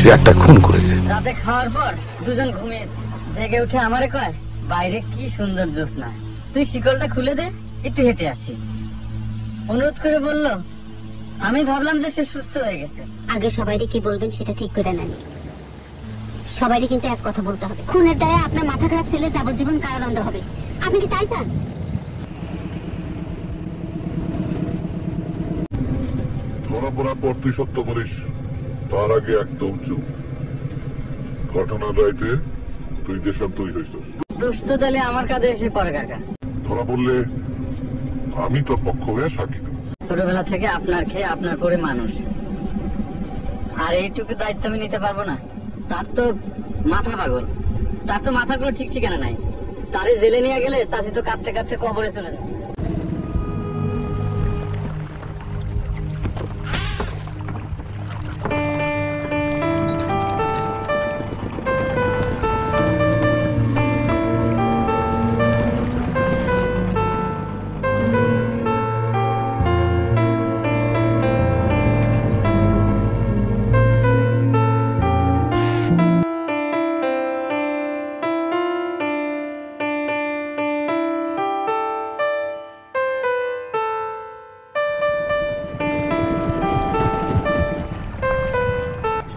সে একটা খুন করেছে। রাতে খাওয়ার পর দুজন ঘুমিয়ে জেগে উঠে আমারে কয়, বাইরে কি সুন্দর জ্যোৎস্না, তুই শিকলটা খুলে দে, একটু হেঁটে আসি। অনুরোধ করে বলল। আমি ভাবলাম যে সে সুস্থ হয়ে গেছে। আগে সবাইকে কি বলবেন সেটা ঠিক করে নেন। সবাইকে কিন্তু এক কথা বলতে হবে, খুনের দায়ে আপনার মাথা খারাপ ছেলে যাবজ্জীবন কারাদণ্ড হবে। আপনি কি তাই চান? ধরা পড়ার পর তুই সত্য করিস, তার আগে একদম চুপ। ঘটনার রাইতে তুই দেশান্তরী হইছ। দোষ তো তাহলে আমার কাছে এসে পড়ে কাকা। ধরা পড়লে আমি তোর পক্ষ হয়ে সাক্ষী দেব। ছোটবেলা থেকে আপনার খেয়ে আপনার করে মানুষ, আর এইটুকু দায়িত্ব আমি নিতে পারবো না। তার তো মাথা পাগল, তার তো মাথার কোনো ঠিক ঠিকানা নাই। তারে জেলে নিয়ে গেলে চাষি তো কাঁদতে কাঁদতে কবরে চলে যায়।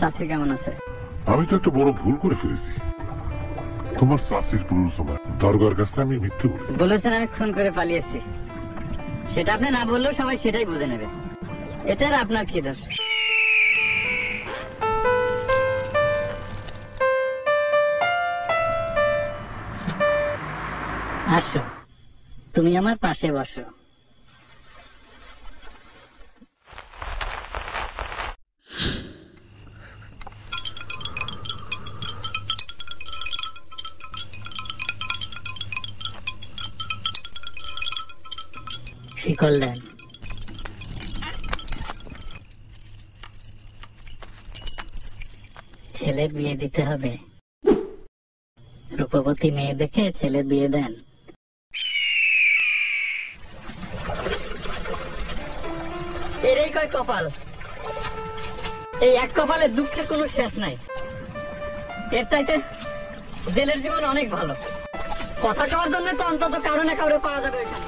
চাষি কেমন আছে? আমি তো একটা বড় ভুল করে ফেলেছি। তোমার চাষির প্ররোচনায় দরগার কাছে আমি মিথ্যে বলেছেন আমি খুন করে পালিয়েছি। সেটা আপনি না বললেও সবাই সেটাই বুঝে নেবে। এতে আর আপনার কি দোষ? আসো, তুমি আমার পাশে বসো। শিকল দেন। ছেলের বিয়ে দিতে হবে। রূপবতী মেয়ে দেখে ছেলের বিয়ে দেন। এরই কয় কপাল। এই এক কপালে দুঃখের কোনো শেষ নাই। এর চাইতে জেলের জীবন অনেক ভালো। কথা কওয়ার জন্য তো অন্তত কারো না কারো পাওয়া যাবে ওইখানে।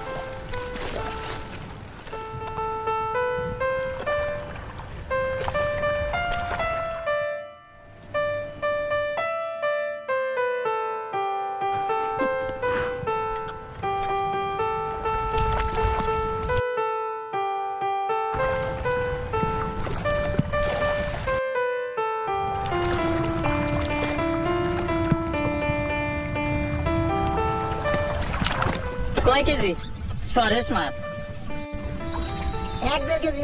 কয় কেজি সরেশ মাছ? 1-2 কেজি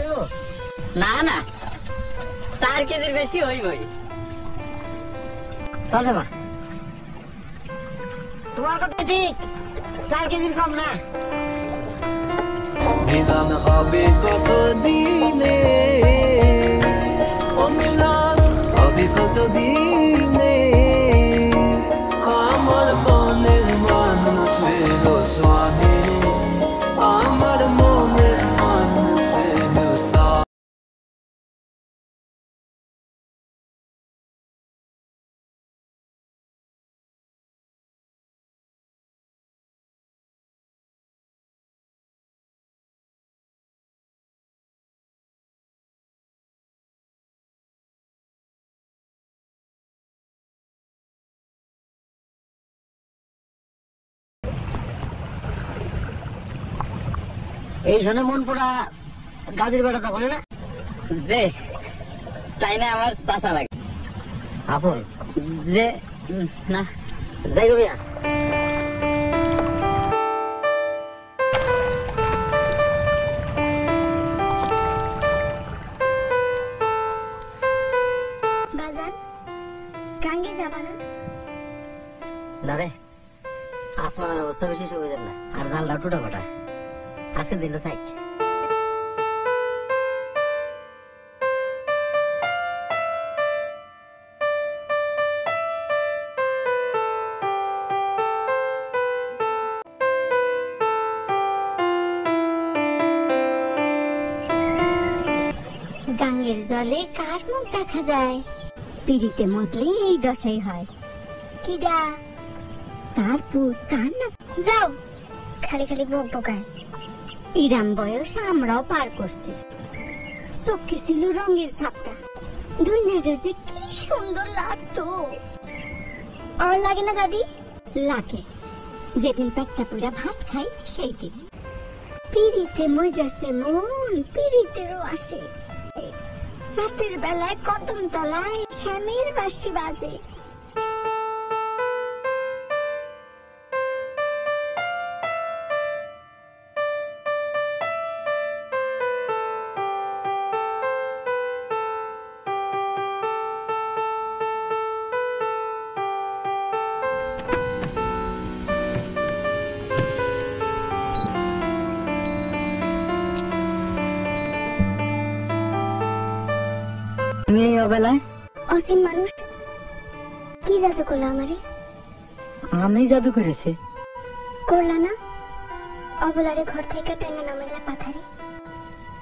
না না, 4 কেজির বেশি হইবই। চলে মা, তোমার কথা ঠিক, 4 কেজির কম না। মিলন হবে কত দিনে, ও মিলন হবে কত দিনে, আমার মনের মানুষ পেলো স্বামী, আমার মনের মানুষ পেলো স্বামী। এই শোনে মন পোড়া গাজীর বেটা তখন না যে, তাই না আমার চাষা লাগে আপন যে, না যাই গো বিয়া। বাজার গাঙ্গে যাবা না? না রে, আসমানের অবস্থা বেশি সুবিধার না, আর জানলা টুটা ফাটা। আজকে দিনটা থাক। গাঙ্গের জলে কার মুখ দেখা যায়, পিড়িতে মজলে এই দশাই হয়। কিডা তার পুত তার না, যাও খালি খালি বক বকায়। ইরাম বয়স আমরাও পার করছি, চোখে ছিল রঙের ছাপটা, দুনিয়াটা যে কি সুন্দর লাগতো। আর লাগে না দাদি? লাগে, যেদিন পেটটা পুরা ভাত খাই সেই দিন। পিড়িতে মজাছে মন, পিড়িতেরও আসে। রাতের বেলায় কদম তলায় শ্যামের বাঁশি বাজে। তুমি এই অবেলায়? অসীম মানুষ কি জাদু করলো আমারে? আমি জাদু করেছি? করলা না, অবলারে ঘর থেকে টেনে নামাইলা পাথারে।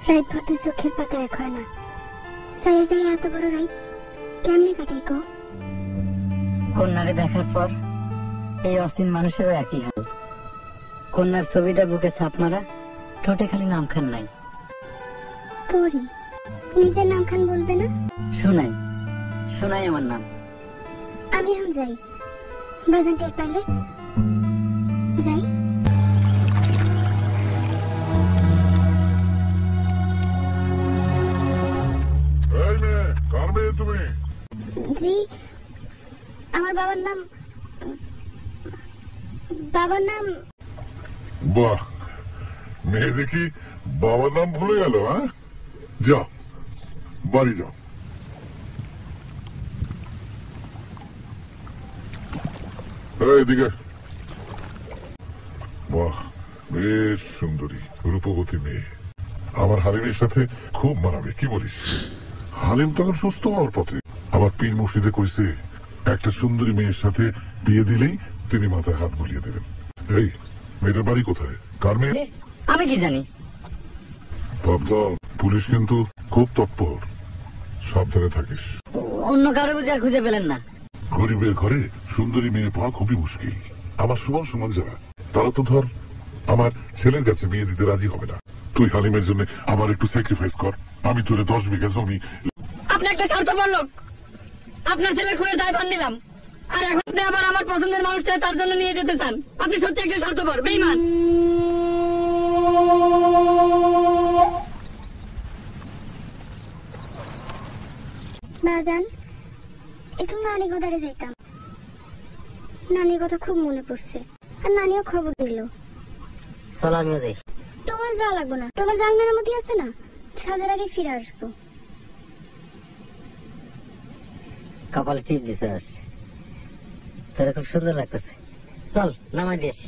রাত ভরতে চোখের পাতা এক হয় না, চাই চাই এত বড় রাত কেমনে কাটাই গো? কন্যারে দেখার পর এই অসীম মানুষেরও একই হাল। কন্যার ছবিটা বুকে ছাপ মারা, ঠোঁটে খালি নামখান নাই। পরি নিজের নাম খান বলবে না? শোনাই শোনাই আমার নাম। আমি এখন যাই, বাজান টের পাইলে যাই। এই মেয়ে, কার মেয়ে তুমি? জি, আমার বাবার নাম বাহ, মেয়ে দেখি বাবার নাম ভুলে গেল। হ্যাঁ, যাও বাড়ি যাও। এইদিকে। বাহ, বেশ সুন্দরী রূপবতী মেয়ে, আমার হালিমের সাথে খুব মানাবে, কি বলিস? হালিম তখন সুস্থ হওয়ার পথে। আমার পীর মুর্শিদে কইছে একটা সুন্দরী মেয়ের সাথে বিয়ে দিলেই তিনি মাথায় হাত বুলিয়ে দেবেন। এই মেয়েটার বাড়ি কোথায়? কার মেয়ে? আমি কি জানি? ভাবতাম পুলিশ কিন্তু খুব তৎপর, সাবধানে থাকিস। অন্য কারো বুঝে আর খুঁজে পেলেন না? গরিবের ঘরে সুন্দরী মেয়ে পাওয়া খুবই মুশকিল। আমার সমান সমান যারা, তারা তো ধর আমার ছেলের কাছে বিয়ে দিতে রাজি হবে না। তুই হালিমের জন্য আমার একটু স্যাক্রিফাইস কর, আমি তোরে 10 বিঘা জমি। আপনি একটা স্বার্থপর লোক, আপনার ছেলের খুনের দায়ভার নিলাম, আর এখন আপনি আবার আমার পছন্দের মানুষটা তার জন্য নিয়ে যেতে চান। আপনি সত্যি একটা স্বার্থপর, বেঈমান। বাজান একটু নানি গোদারে যাইতাম, নানির কথা খুব মনে পড়ছে, আর নানিও খবর দিল। সালামিও যাই। তোমার যাওয়া লাগবে না, তোমার জাল মেরামতি আছে না, সাজার আগে ফিরে আসবো। কপালে টিপ দিছে, তোর খুব সুন্দর লাগতেছে। চল নামাই দিস।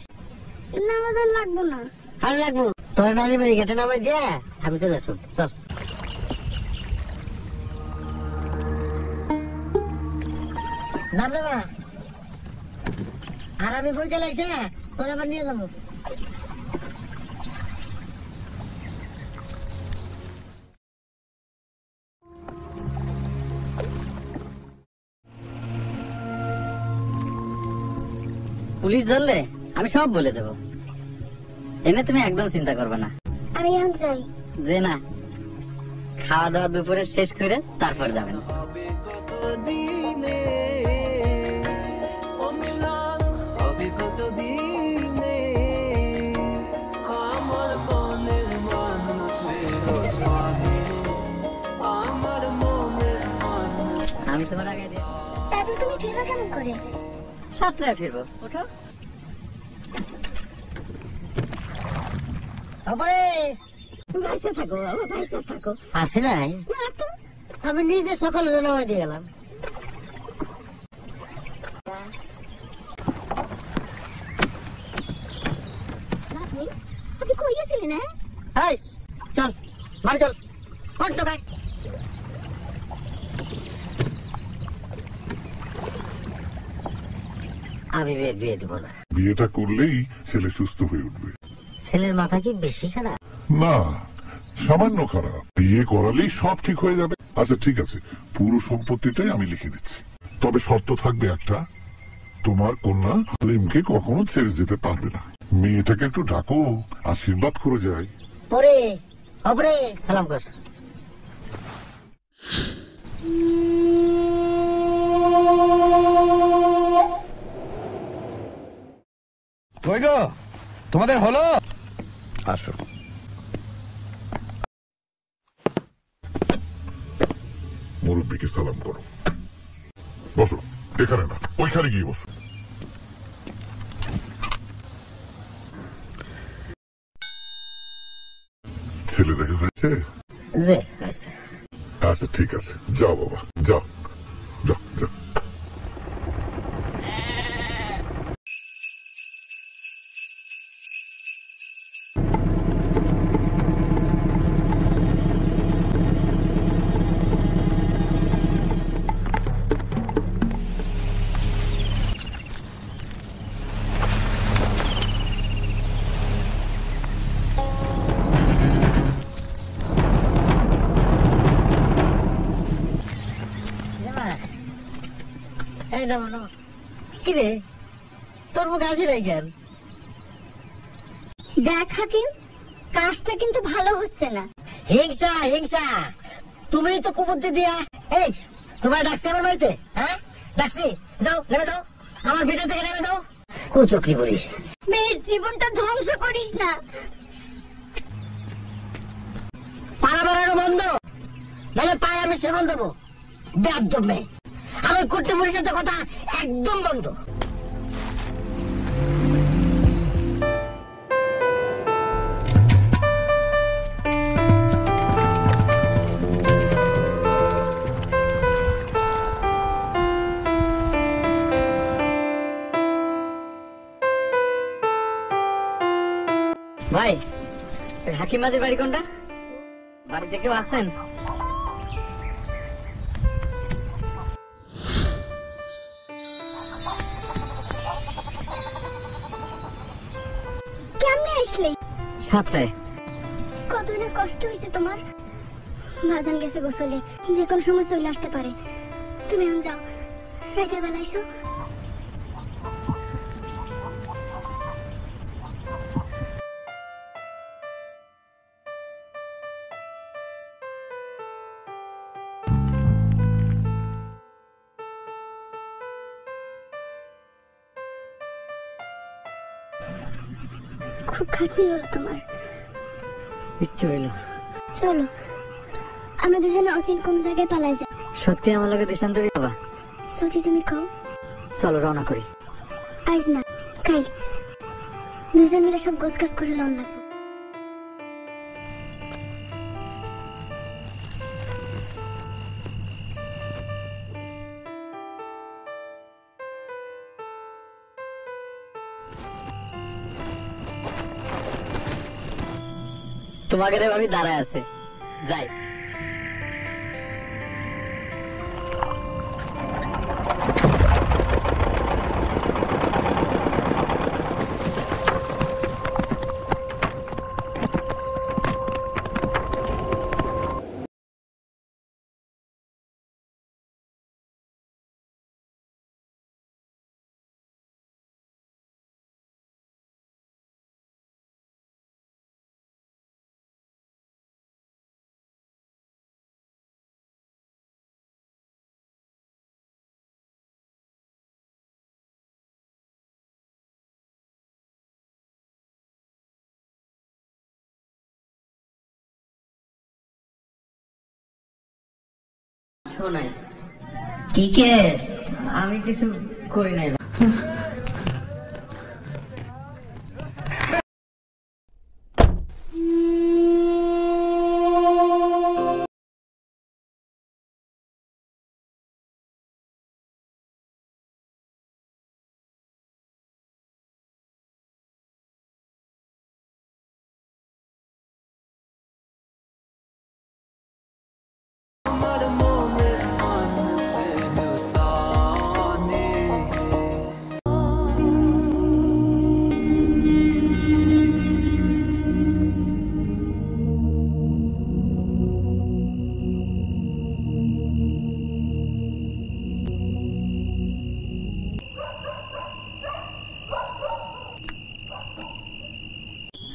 না বাজান লাগবো না। আর লাগবো, তোর নানি বাড়ি ঘাটে নামাই দিয়ে আমি চলে আসুন। চল। নাম না, আর আমি বই চালাইছে তোর আবার নিয়ে যাবো। পুলিশ ধরলে আমি সব বলে দেবো, এনে তুমি একদম চিন্তা করবে না। আমি এখন যাই। যে না, খাওয়া দাওয়া দুপুরে শেষ করে তারপর যাবেন। হবে কতদিনে অমিলান, হবে কতদিনে আমার মনের মানুষ ফেরো স্বাধীন, আমার মনের মানুষ। আমি তোমার আগে দিয়ে তারপর তুমি ফিরবা কেমন করে? 7টায় ফিরবো। ওঠো। তারপরে ভাইসা থাকো বাবা, ভাইসা থাকো। আসে নাই, আমি নিজে সকালে নামাই দিয়ে গেলাম। আপনি কই গেছিলেন? এই চল বাড়ি চল, কোন টোকায়? আমি বিয়ে দেবো না। বিয়েটা করলেই ছেলে সুস্থ হয়ে উঠবে। ছেলের মাথা কি বেশি খারাপ? না, সামান্য খারাপ, বিয়ে করালেই সব ঠিক হয়ে যাবে। আচ্ছা ঠিক আছে, পুরো সম্পত্তিটাই আমি লিখে দিচ্ছি, তবে শর্ত থাকবে একটা, তোমার কন্যা হালিমকে কখনো ছেড়ে যেতে পারবে না। মেয়েটাকে একটু ডাকো, আশীর্বাদ করে যায়। পরে অপরে সালাম কর। কই গো, তোমাদের হলো? আসো। মুরব্বীকে সালাম করো। বসো, এখানে না, ওইখানে গিয়ে বসো। ছেলে দেখা হয়েছে? জি, আচ্ছা ঠিক আছে, যাও বাবা, যাও যাও যাও। এই নামো নামো। কি রে, তোর মুখ হাসি নাই কেন? দেখ হাকিম, কাজটা কিন্তু ভালো হচ্ছে না। হিংসা হিংসা, তুমি তো কুবুদ্ধি দিয়া। এই তোমার ডাকছি আমার বাড়িতে? হ্যাঁ ডাকছি, যাও নেমে যাও, আমার ভিতর থেকে নেমে যাও। কুচক্রি করি, মেয়ের জীবনটা ধ্বংস করিস না। পাড়া বেড়ানো বন্ধ, নাহলে পায়ে আমি সেবল দেবো। বেয়াদব মেয়ে, আমি কুট্টি পুলিশের সাথে কথা একদম বন্ধ। ভাই, হাকিমাদের বাড়ি কোনটা? বাড়িতে কেউ আছেন? কেমনে আসলে? সাতটায়। কত না কষ্ট হয়েছে তোমার। ভাজান গেছে গোসলে, যে কোনো সময় চলে আসতে পারে। তুমি এখন যাও, রাতের বেলা এসো। খুব খাটনি হলো তোমার। একটু হইলো। চলো আমরা দুজনে অচিন কোন জায়গায় পালাই যাই। সত্যি আমার লোকের দৃষ্টান্তরী বাবা। সত্যি তুমি কও? চলো রওনা করি। আইজ না, কাল দুজন মিলে সব গোছ গাছ করে লন লাগবো। তোমাকে রে ভাবি দাঁড়ায় আছে, যাই। শোনাই কি কেস? আমি কিছু করি নাই। আমার মনের মানুষে নুস্তানে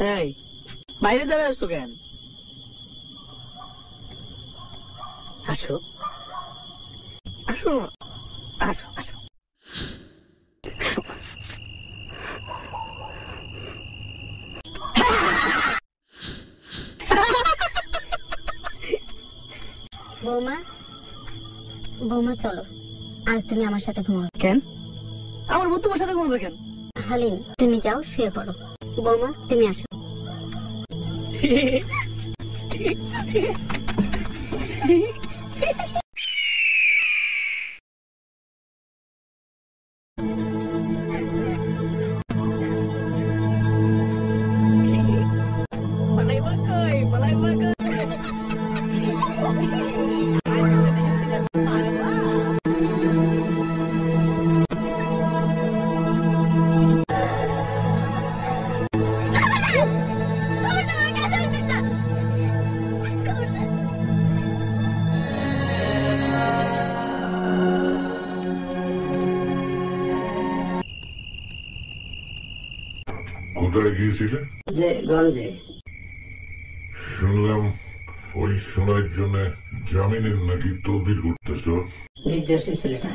এই বাইরে দাঁড়ায় আসছো কেন? আসো আসো আসো আসো। বৌমা, বৌমা চলো, আজ তুমি আমার সাথে ঘুমাবে। কেন আমার বউ তোমার সাথে ঘুমাবে কেন? হালিম, তুমি যাও শুয়ে পড়ো। বৌমা, তুমি আসো। পালাইবা কই, পালাইবা কই? কোথায় গিয়েছিলে? যে গঞ্জে। শুনলাম ওই সোনার জন্য জামিনের নাকি তদবির করতেছ। নির্দোষী ছেলেটা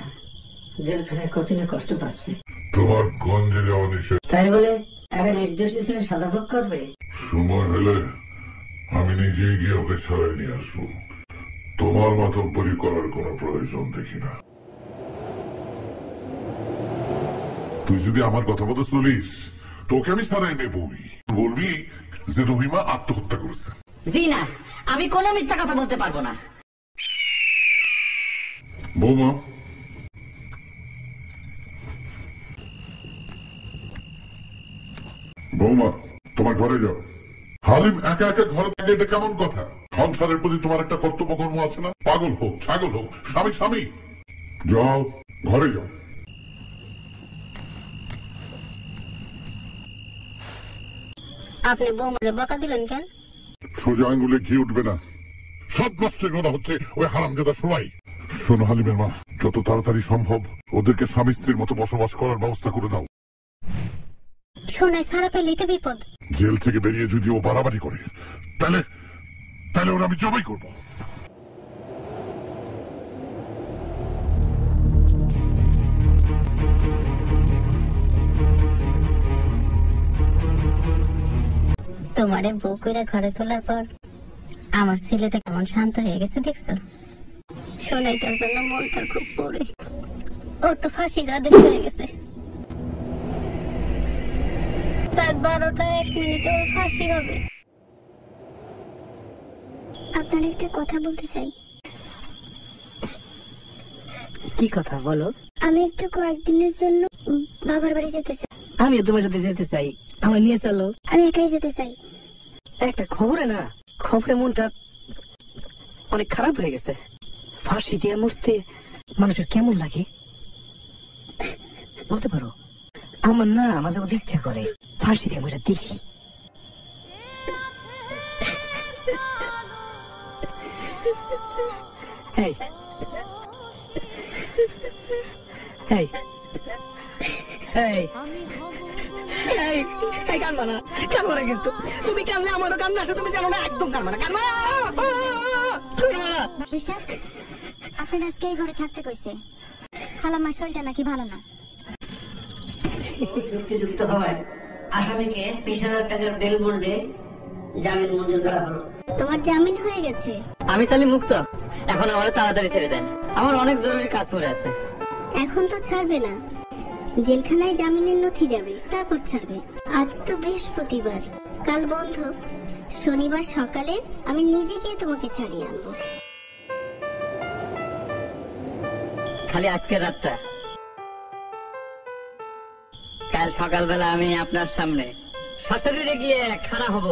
জেলখানায় কত না কষ্ট পাচ্ছে, তোমার গঞ্জে যাওয়া নিষেধ। তাই বলে একটা নির্দোষী ছেলে সাদা ভোগ করবে? সময় হলে আমি নিজেই গিয়ে ওকে ছাড়াই নিয়ে আসবো। তোমার মাতব্বরি করার কোনো প্রয়োজন দেখি না। তুই যদি আমার কথা মতো চলিস, তোকে আমি ছাড়াই নেবই। বলবি যে রহিমা আত্মহত্যা করেছে। জি না, আমি কোনো মিথ্যা কথা বলতে পারবো না। বৌমা, বৌমা, তোমার ঘরে যাও। হালিম একা একা ঘরে থাকে, এটা কেমন কথা? সংসারের প্রতি তোমার একটা কর্তব্য কর্ম আছে না? পাগল হোক, ছাগল হোক, স্বামী স্বামী। যাও, ঘরে যাও। আপনি বৌমারে বকা দিলেন কেন? সোজা আঙ্গুলে ঘি উঠবে না। সব নষ্টের কথা হচ্ছে ওই হারামজাদা শোনাই। শোনো হালিমের মা, যত তাড়াতাড়ি সম্ভব ওদেরকে স্বামী স্ত্রীর মতো বসবাস করার ব্যবস্থা করে দাও। শোনায় সারা পেলেই তো বিপদ। জেল থেকে বেরিয়ে যদি ও বাড়াবাড়ি করে, তাহলে তাহলে ওরা আমি জবাই করবো। তোমারে বউ কইরা ঘরে তোলার পর আমার ছেলেটা কেমন শান্ত হয়ে গেছে দেখছো? সোনাইটার জন্য মনটা খুব পড়ে। ওর তো ফাঁসির আদেশ হয়ে গেছে। রাত 12:01 ওর ফাঁসি হবে। আপনার একটা কথা বলতে চাই। কি কথা বলো? আমি একটু কয়েকদিনের জন্য বাবার বাড়ি যেতে চাই। আমিও তোমার সাথে যেতে চাই, আমার নিয়ে চলো। আমি একাই যেতে চাই। একটা খবরে না, খবরে মনটা অনেক খারাপ হয়ে গেছে। ফাঁসি দিয়ে মরতে মানুষের কেমন লাগে বলতে পারো? আমার না মাঝে মধ্যে ইচ্ছা করে ফাঁসি দিয়ে মরে দেখি। এই এই এই এই এই কানবা না, কানবা না কিন্তু। তুমি কানলে আমারও কান্না আসে, তুমি জানো না? একদম কানবা না, কানবা না। আপনার আজকে এই ঘরে থাকতে কইছে। খালাম্মার শরীরটা নাকি ভালো না। যুক্তিযুক্ত হওয়ায় আসামিকে 20,000 টাকার বেল বন্ডে জামিন মঞ্জুর করা হলো। তোমার জামিন হয়ে গেছে? আমি তাহলে মুক্ত, এখন আমার তাড়াতাড়ি ছেড়ে দেন, আমার অনেক জরুরি কাজ পড়ে আছে। এখন তো ছাড়বে না, জেলখানায় জামিনের নথি যাবে, তারপর ছাড়বে। আজ তো বৃহস্পতিবার, কাল বন্ধ। শনিবার সকালে আমি নিজে গিয়ে তোমাকে ছাড়িয়ে আনবো। খালি আজকের রাতটা, কাল সকালবেলা আমি আপনার সামনে সশরীরে গিয়ে খাড়া হব।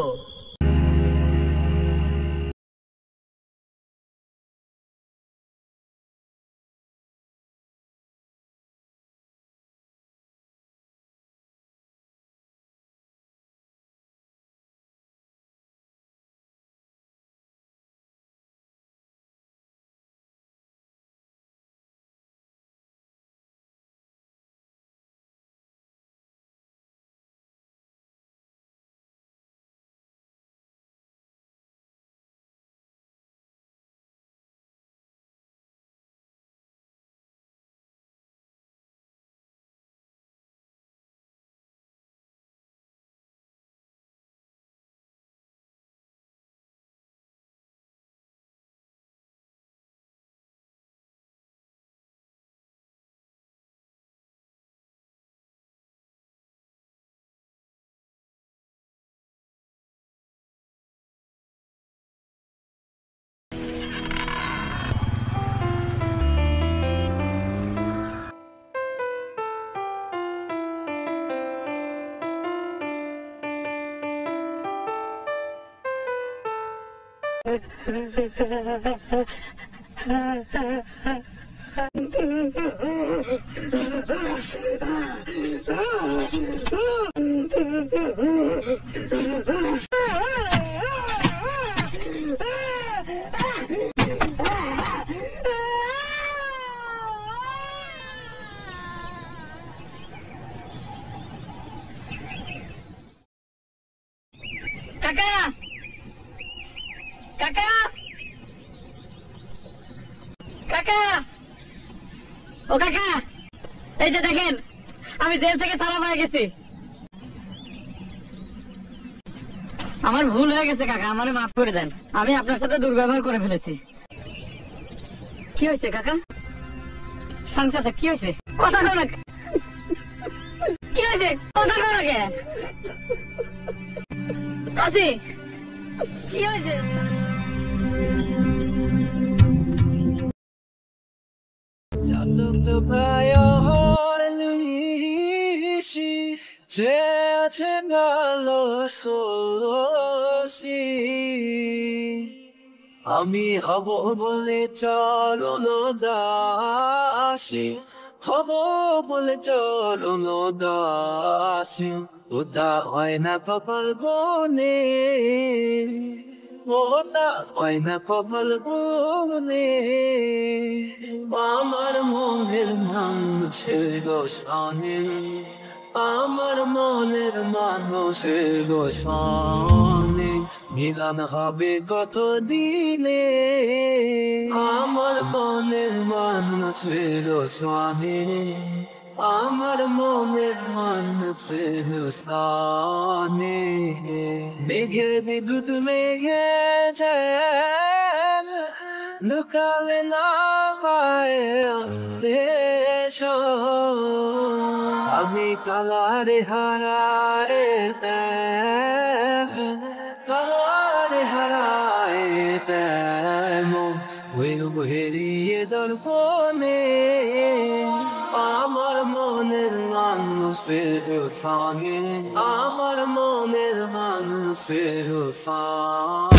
কাকা কাকা কাকা ও কাকা, এই যে দেখেন আমি জেল থেকে ছাড়া পেয়ে গেছি। আমার ভুল হয়ে গেছে কাকা, আমারে মাফ করে দেন। আমি আপনার সাথে দুর্ব্যবহার করে ফেলেছি। কি হয়েছে কাকা? সংসার কি হয়েছে? কথা কও না। কি হয়েছে? কথা কও না কে? সাসি কি হয়েছে? আমি হব বলে চরণ দাসী, হব বলে চরণ দাসী, ওটা হয় না কপাল বনে, ওটা হয় না কপাল বনে। আমার মনের মানুষের গোসানে, আমার মনের মানুষের গোসানে মিলন হবে কত দিনে। আমার মনের মানুষের গোসানে, আমার মনের মানুষের গোসানে। মেঘে বিদ্যুৎ মেঘে যায়, লুকালে না পায় দেশ। আমি কালারে হারায়, কালারে হারায় প্রেম বেরিয়ে দর্পণে। আমার মনের মানুষের সঙ্গে, আমার মনের মানুষের সঙ্গে।